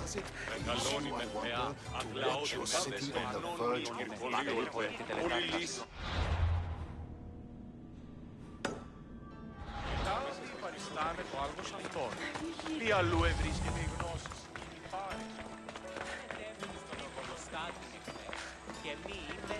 Was it easy, I wonder, to watch your city on the verge of failure? Παριστάνε το άγνος αυτόν. Τι αλλού ευρίσκεται η γνώση. Και μη είμαι...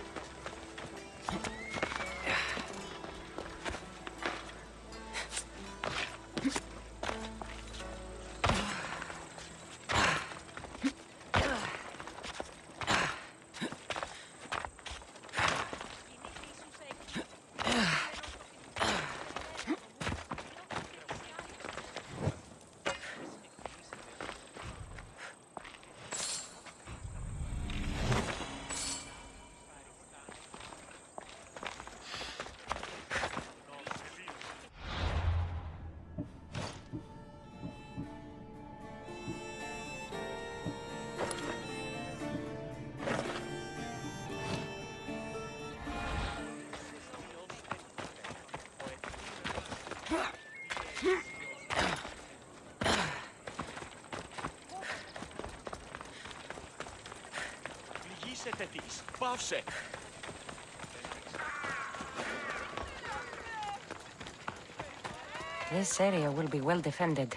Πληγήσετε της. Πάυσε. This area will be well defended.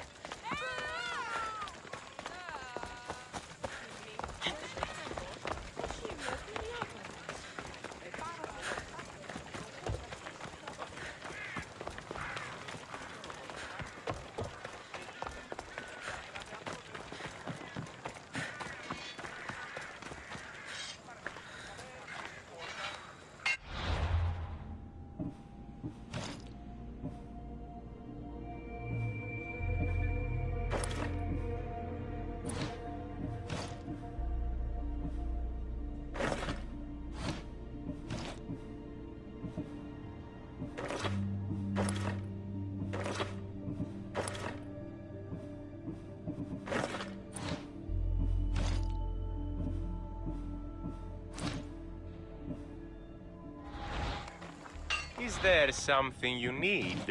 Is there something you need?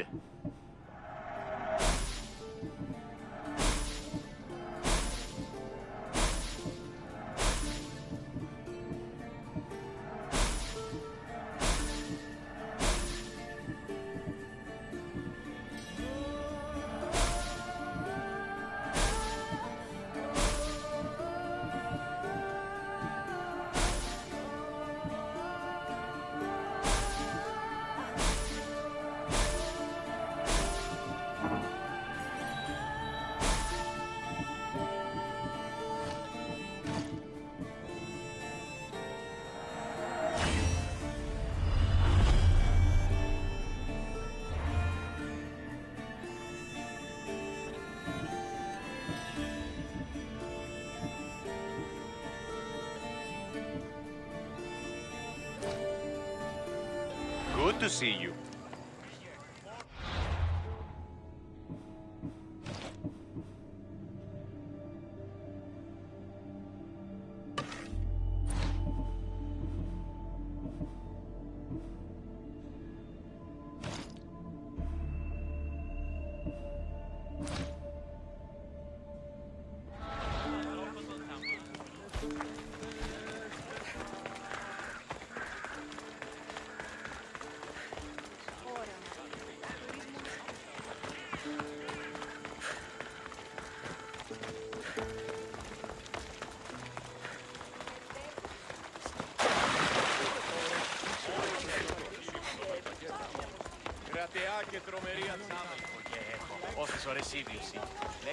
Good to see you.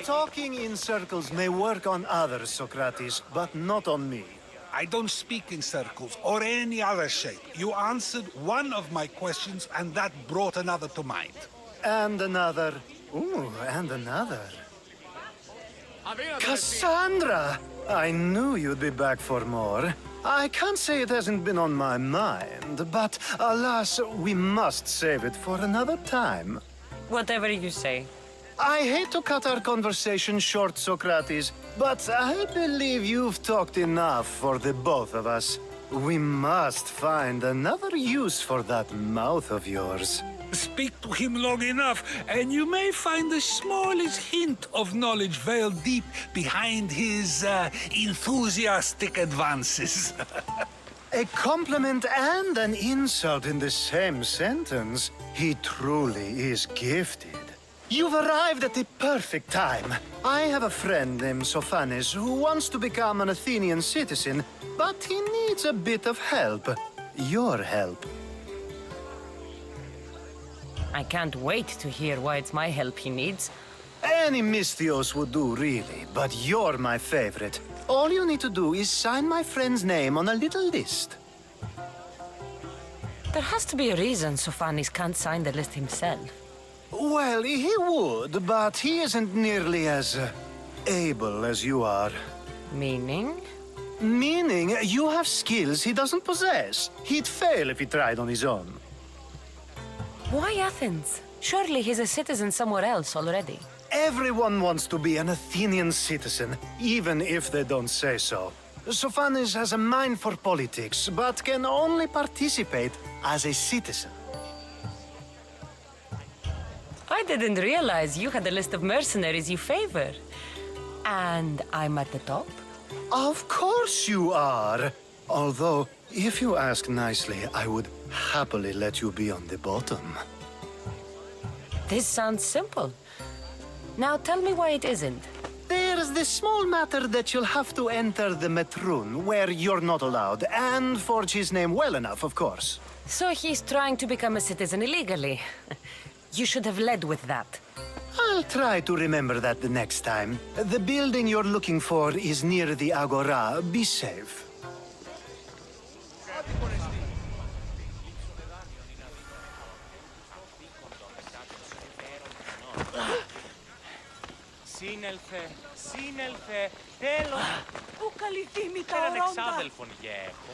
Talking in circles may work on others, Socrates, but not on me. I don't speak in circles or any other shape. You answered one of my questions, and that brought another to mind. And another. Ooh, and another. Cassandra! I knew you'd be back for more. I can't say it hasn't been on my mind, but alas, we must save it for another time. Whatever you say. I hate to cut our conversation short, Socrates, but I believe you've talked enough for the both of us. We must find another use for that mouth of yours. Speak to him long enough, and you may find the smallest hint of knowledge veiled deep behind his enthusiastic advances. A compliment and an insult in the same sentence. He truly is gifted. You've arrived at the perfect time. I have a friend named Sophanes who wants to become an Athenian citizen, but he needs a bit of help. Your help. I can't wait to hear why it's my help he needs. Any Mystios would do, really, but you're my favorite. All you need to do is sign my friend's name on a little list. There has to be a reason Sophanes can't sign the list himself. Well, he would, but he isn't nearly as able as you are. Meaning? Meaning, you have skills he doesn't possess. He'd fail if he tried on his own. Why Athens? Surely he's a citizen somewhere else already. Everyone wants to be an Athenian citizen, even if they don't say so. Sophanes has a mind for politics, but can only participate as a citizen. I didn't realize you had a list of mercenaries you favor. And I'm at the top? Of course you are! Although, if you ask nicely, I would happily let you be on the bottom. This sounds simple. Now tell me why it isn't. There's the small matter that you'll have to enter the Metroon, where you're not allowed, and forge his name well enough, of course. So he's trying to become a citizen illegally. You should have led with that. I'll try to remember that the next time. The building you're looking for is near the Agora. Be safe. Σύνελθε, τέλος. Ο καλυθύμητα Έναν ορόντα. εξάδελφον γε έχω,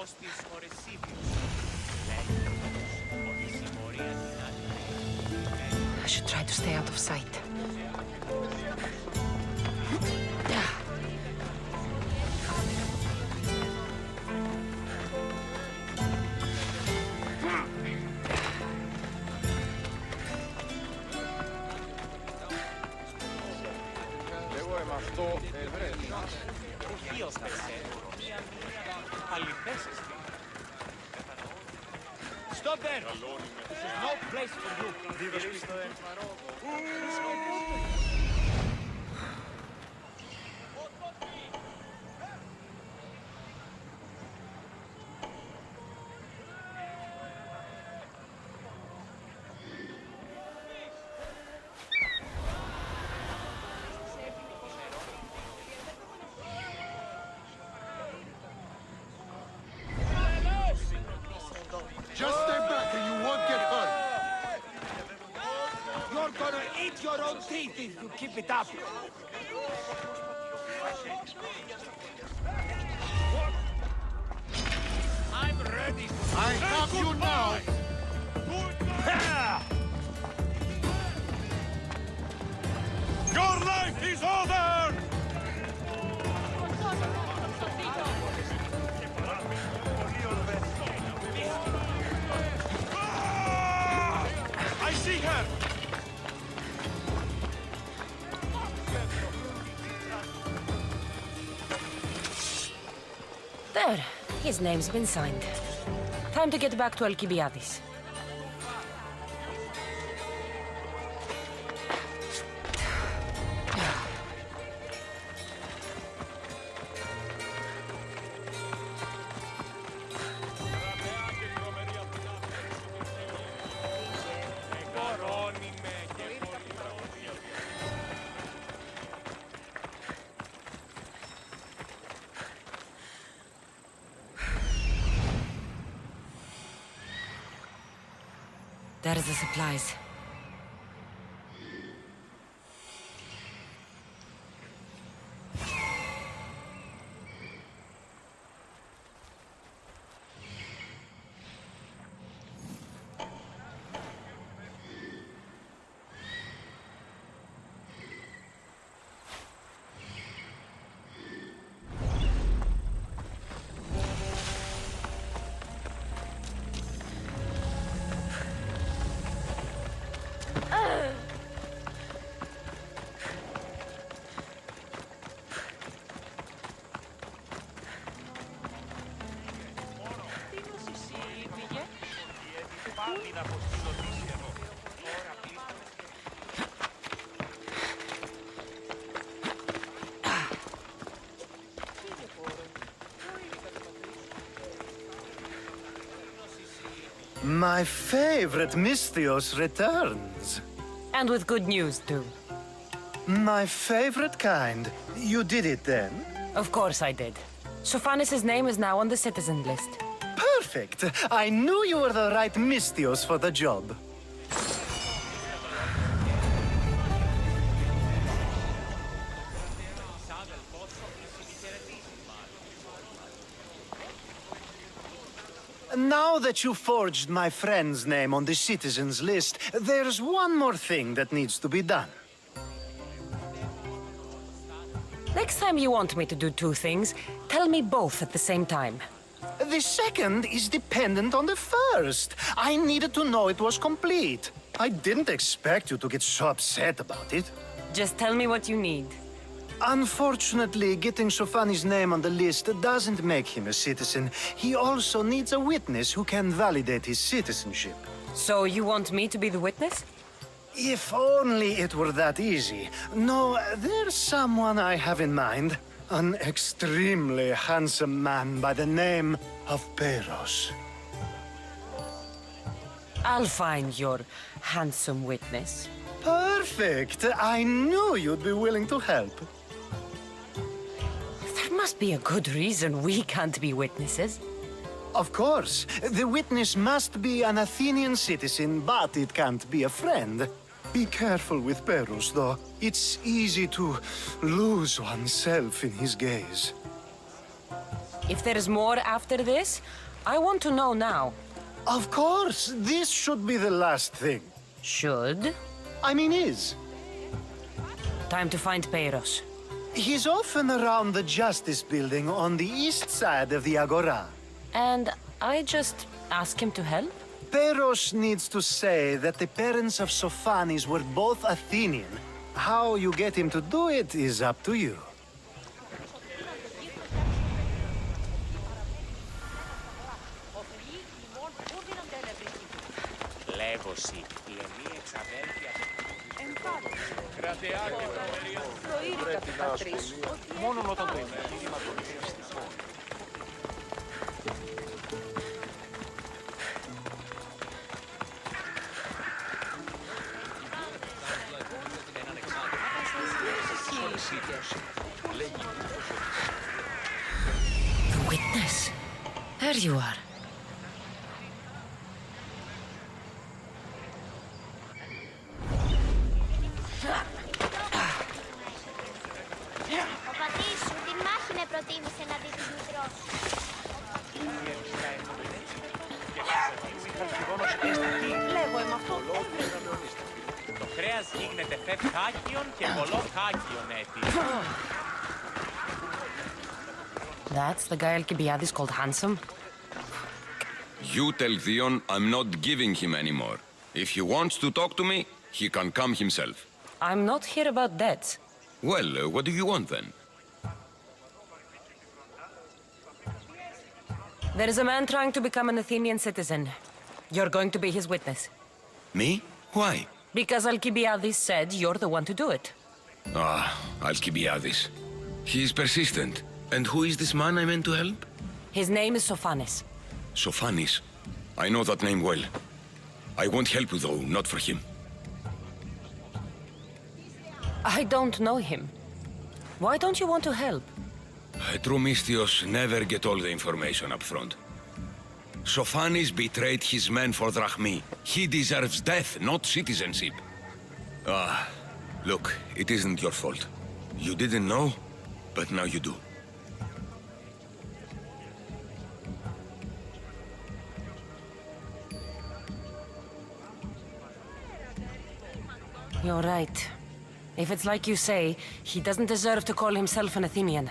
ως της ορεσίβιος. Λέει ότι η συμμορία την άλλη. I should try to stay out of sight. Ποιος θα ξέρει. Αληθές εστί. Stop there! This is no place for you. Just stay back and you won't get hurt. You're gonna eat your own teeth if you keep it up. I'm ready. I have you now. Your life is over! I see her! There. His name's been signed. Time to get back to Alcibiades. There's the supplies. να αποστείλω δύσσερο. Τώρα πίσω. My favorite Misthios returns. And with good news, too. My favorite kind. You did it then? Of course I did. Sophanis' name is now on the citizen list. Perfect. I knew you were the right Misthios for the job. Now that you forged my friend's name on the citizens list, there's one more thing that needs to be done. Next time you want me to do two things, tell me both at the same time. The second is dependent on the first. I needed to know it was complete. I didn't expect you to get so upset about it. Just tell me what you need. Unfortunately, getting Sophanis' name on the list doesn't make him a citizen. He also needs a witness who can validate his citizenship. So you want me to be the witness? If only it were that easy. No, there's someone I have in mind. An extremely handsome man by the name of Peros. I'll find your handsome witness. Perfect! I knew you'd be willing to help. There must be a good reason we can't be witnesses. Of course. The witness must be an Athenian citizen, but it can't be a friend. Be careful with Peros, though. It's easy to lose oneself in his gaze. If there's more after this, I want to know now. Of course! This should be the last thing. Should? I mean, is. Time to find Peros. He's often around the Justice Building on the east side of the Agora. And I just ask him to help? Peros needs to say that the parents of Sophanis were both Athenian. How you get him to do it is up to you. Λέγωση, λεμί εξαδέλφια. Κρατεά και προμερία. Προείδηκα του πατρίς. Μόνον όταν το εγχείρημα των ουσιαστικών. The witness. There you are. Ο πατήρ σου τη μάχη με προτίμησε να δει τους μικρός. Λέγω εμ' αυτό. Το κρέας γίγνεται φευ χάκιον και πολλό χάκιον έτη. That's the guy Alcibiades called handsome? You tell Theon I'm not giving him anymore. If he wants to talk to me, he can come himself. I'm not here about debts. Well, what do you want then? There is a man trying to become an Athenian citizen. You're going to be his witness. Me? Why? Because Alcibiades said you're the one to do it. Ah, Alcibiades. He is persistent. And who is this man I meant to help? His name is Sophanis. Sophanis. I know that name well. I won't help you though, not for him. I don't know him. Why don't you want to help? True Misthios never get all the information up front. Sophanis betrayed his men for drachmi. He deserves death, not citizenship. Ah, look, it isn't your fault. You didn't know, but now you do. You're right. If it's like you say, he doesn't deserve to call himself an Athenian.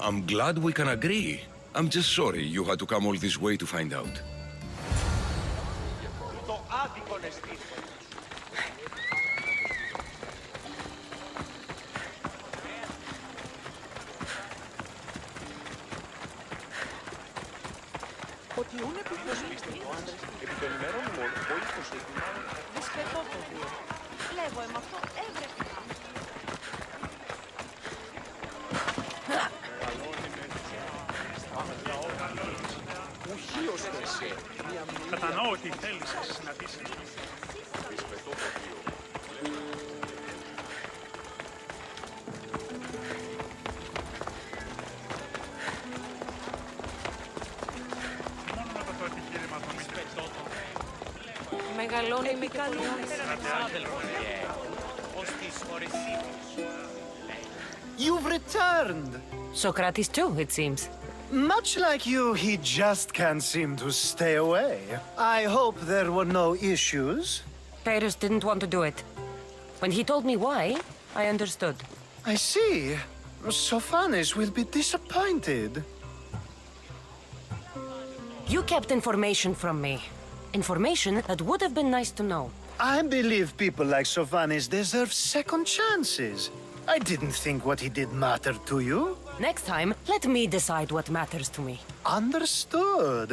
I'm glad we can agree. I'm just sorry you had to come all this way to find out. Το άδικον εστί. Ο Σκοτιούν επιθυμείς. Επί των ημερών μόνο, ο ύπος του. Δυσκετόποδιο. Λέγω εμ' αυτό έβρεπε. Ουχίως εσέ. Κατανοώ ότι θέλεις να συναντήσεις. Μεγαλώνει με καλή. You've returned! Socrates too, it seems. Much like you, he just can't seem to stay away. I hope there were no issues. Pyrrhus didn't want to do it. When he told me why, I understood. I see. Sophanis will be disappointed. You kept information from me. Information that would have been nice to know. I believe people like Sophanis deserve second chances. I didn't think what he did mattered to you. Next time, let me decide what matters to me. Understood.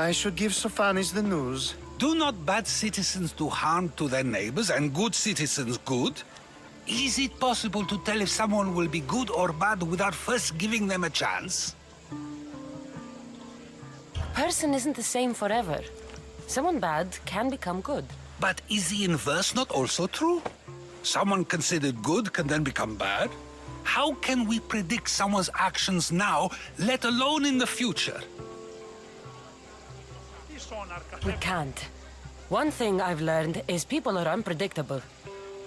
I should give Sophanis the news. Do not bad citizens do harm to their neighbors and good citizens good? Is it possible to tell if someone will be good or bad without first giving them a chance? Person isn't the same forever. Someone bad can become good. But is the inverse not also true? Someone considered good can then become bad? How can we predict someone's actions now, let alone in the future? We can't. One thing I've learned is people are unpredictable.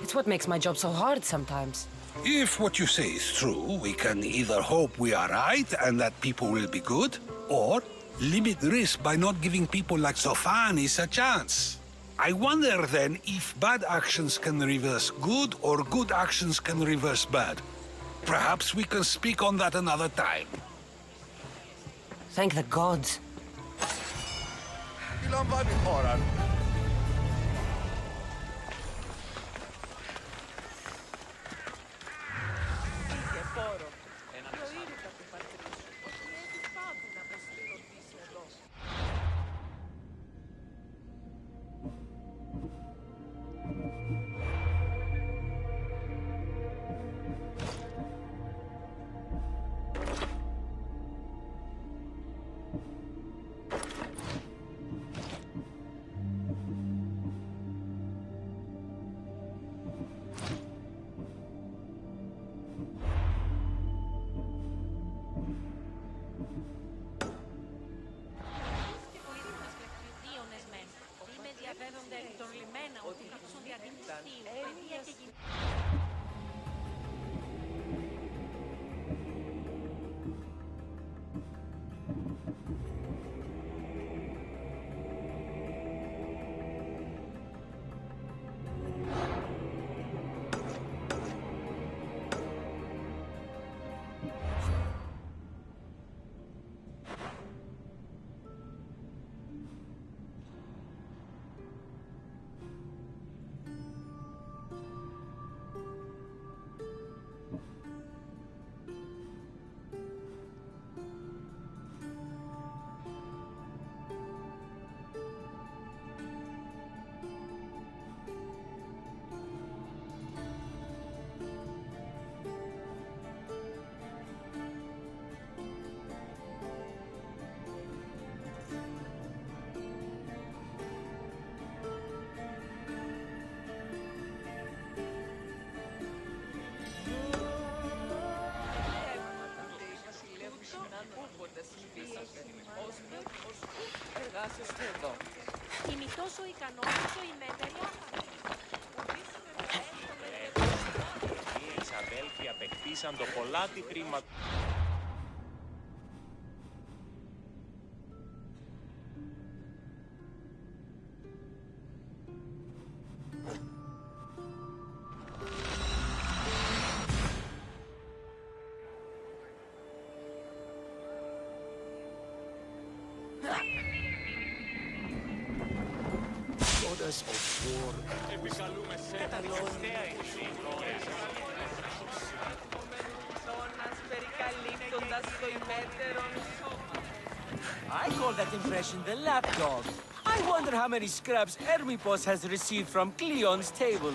It's what makes my job so hard sometimes. If what you say is true, we can either hope we are right and that people will be good, or limit risk by not giving people like Sophanis a chance. I wonder then if bad actions can reverse good or good actions can reverse bad. Perhaps we can speak on that another time. Thank the gods. Τι λαμβάνει η χώρα. Είχε φόρο. Προήρυκα του πατρί σου. Ότι έτσι πάντου να με συλλογίσει εδώ. Εργάσεστε εδώ. Είμαι τόσο ικανός όσο η μέτερια. Οι εξαδέλφοι απεκτήσαν το πολλάτι χρήμα. Επικαλούμε σε τελευταία Ψώνας περικαλύπτοντας το ημέτερον σώμα. I call that impression the lapdog. I wonder how many scraps Hermipos has received from Cleon's table.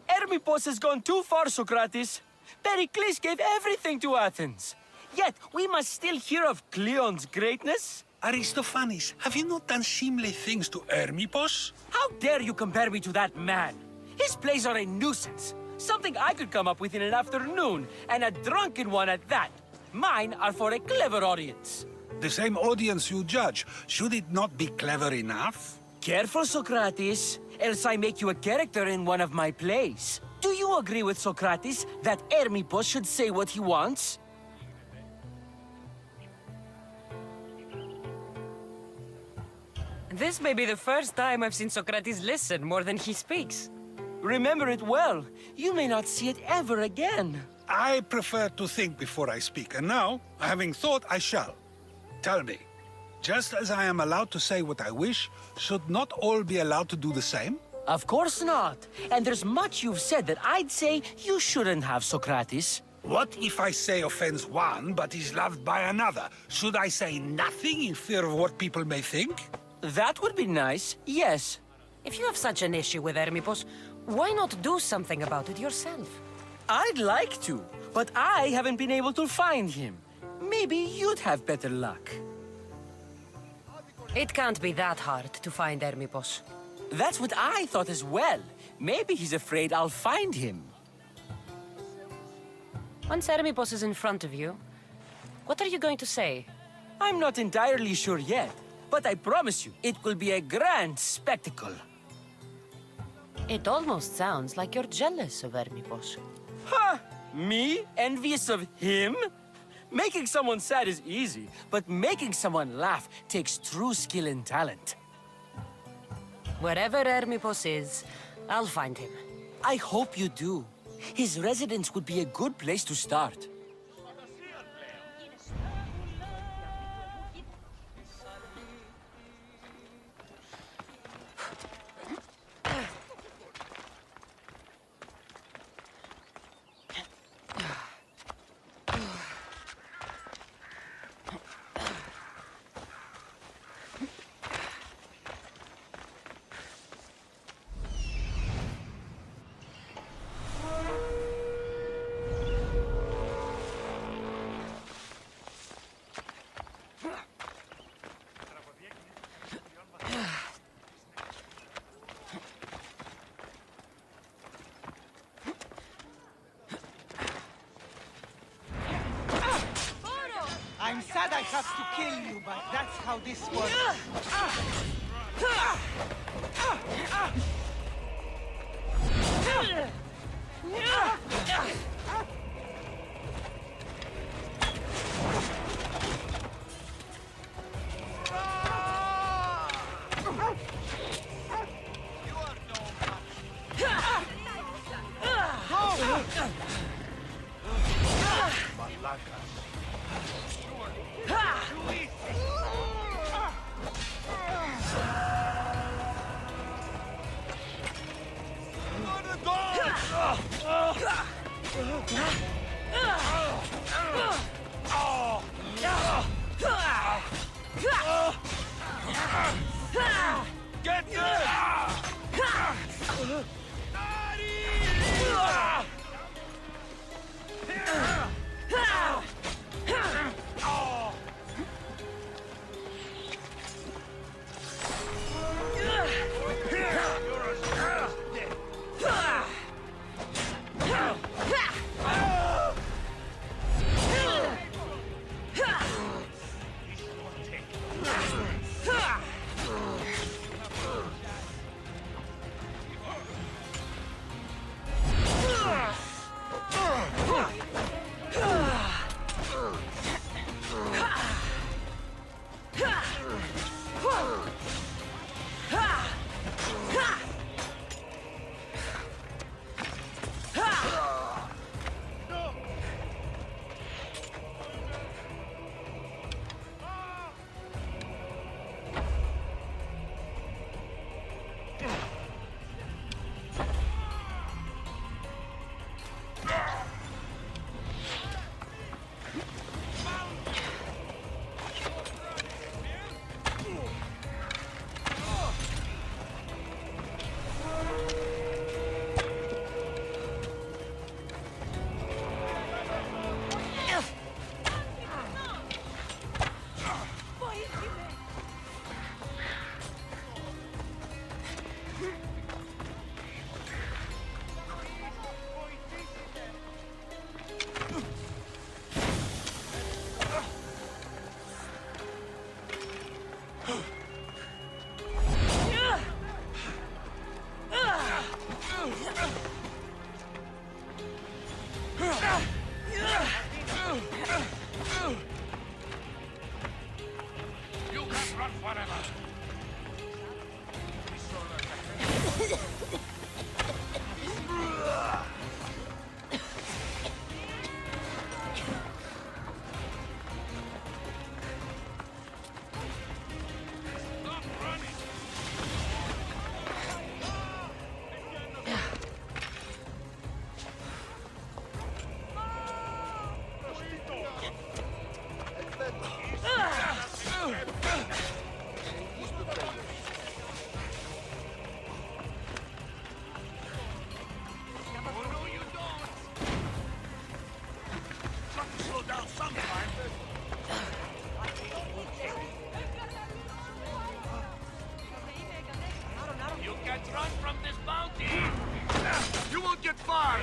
Hermipos has gone too far, Socrates. Pericles gave everything to Athens. Yet, we must still hear of Cleon's greatness. Aristophanes, have you not done seemly things to Hermipos? How dare you compare me to that man? His plays are a nuisance. Something I could come up with in an afternoon, and a drunken one at that. Mine are for a clever audience. The same audience you judge. Should it not be clever enough? Careful, Socrates, else I make you a character in one of my plays. Do you agree with Socrates that Hermipos should say what he wants? This may be the first time I've seen Socrates listen more than he speaks. Remember it well. You may not see it ever again. I prefer to think before I speak, and now, having thought, I shall. Tell me, just as I am allowed to say what I wish, should not all be allowed to do the same? Of course not. And there's much you've said that I'd say you shouldn't have, Socrates. What if I say offends one, but is loved by another? Should I say nothing in fear of what people may think? That would be nice, yes. If you have such an issue with Hermipos, why not do something about it yourself? I'd like to, but I haven't been able to find him. Maybe you'd have better luck. It can't be that hard to find Hermipos. That's what I thought as well. Maybe he's afraid I'll find him. Once Hermipos is in front of you, what are you going to say? I'm not entirely sure yet, but I promise you, it will be a grand spectacle. It almost sounds like you're jealous of Hermipos. Ha! Me? Envious of him? Making someone sad is easy, but making someone laugh takes true skill and talent. Wherever Hermipos is, I'll find him. I hope you do. His residence would be a good place to start. I'm sad I have to kill you, but that's how this works. You can't run forever. Stop running. Slow down sometime. You can't run from this bounty. You won't get far.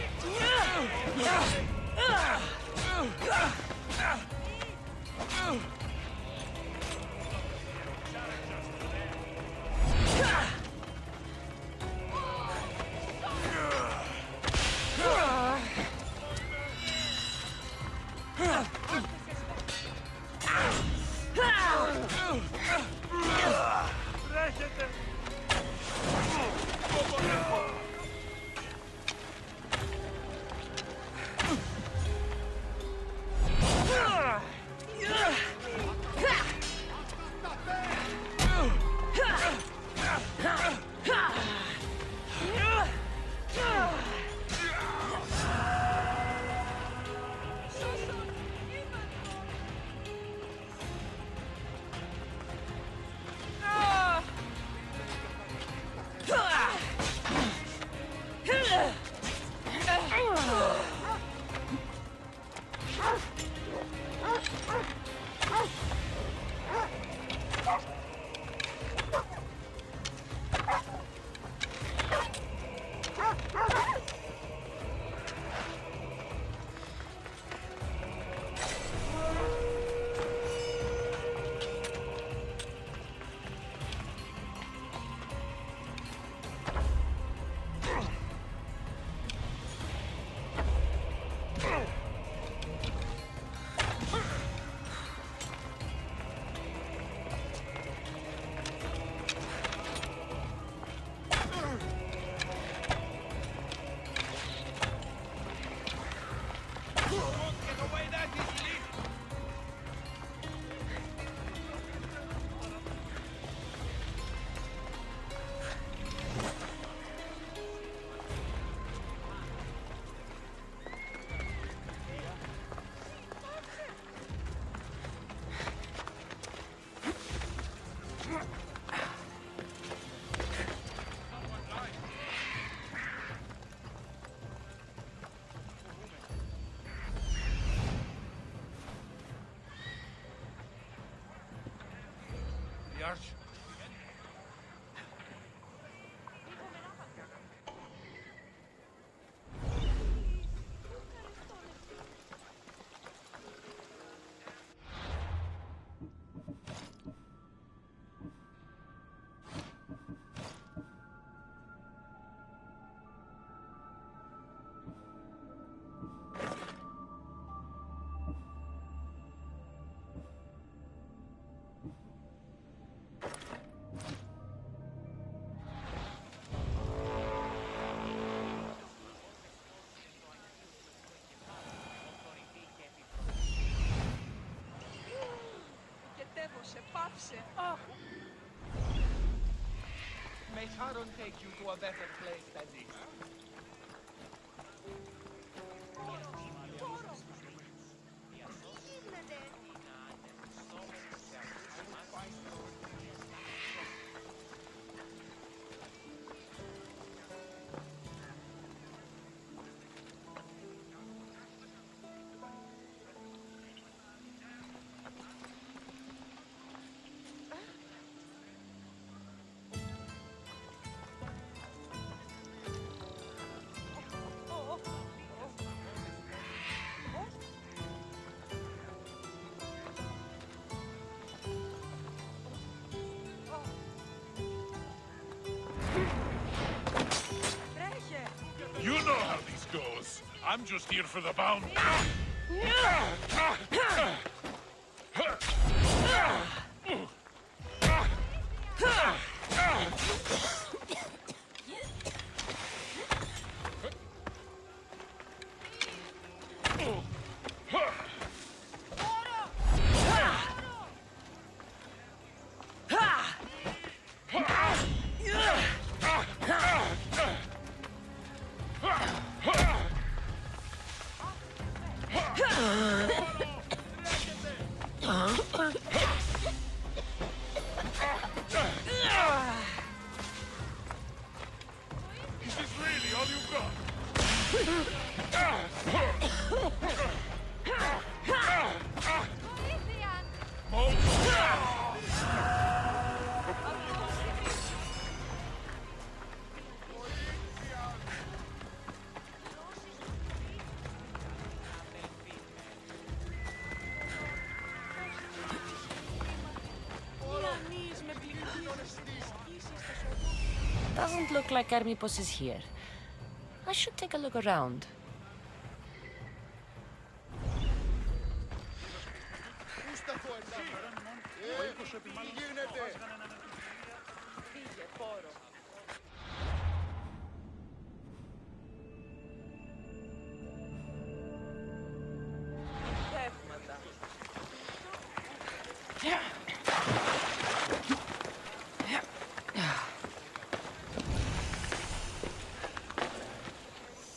Arch. Κατέβωσε, πάψε. May Charon take you to a better place than this. You know how this goes. I'm just here for the bounty. Is this really all you've got? Doesn't look like Hermipos is here. I should take a look around. Φύγε, πόρο. Τεύματα.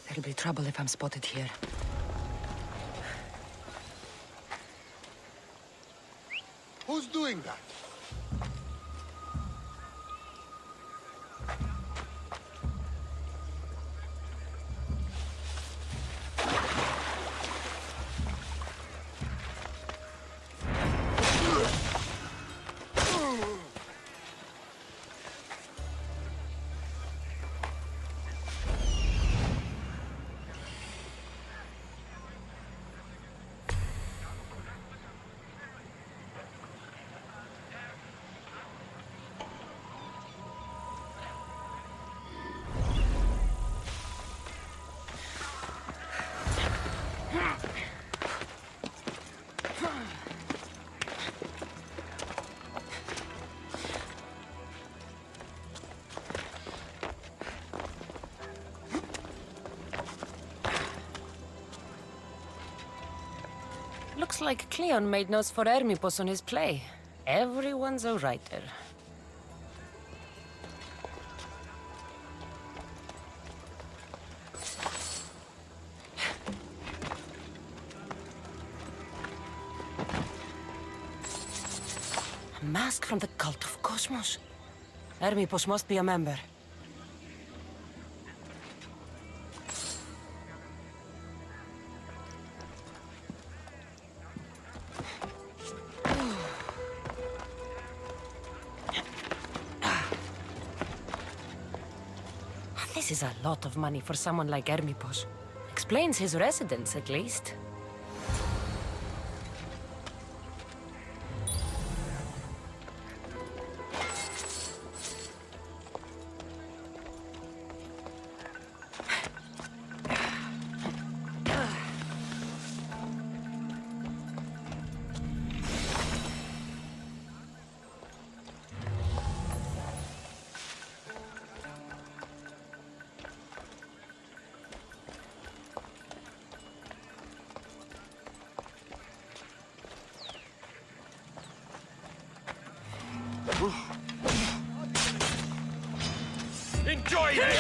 There'll be trouble if I'm spotted here. Who's doing that? Looks like Cleon made notes for Hermipos on his play. Everyone's a writer. A mask from the cult of Cosmos. Hermipos must be a member. This is a lot of money for someone like Hermipos. Explains his residence, at least. Enjoy it!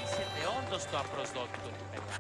Είσαι όντως το απροσδόκητο του παιδιά.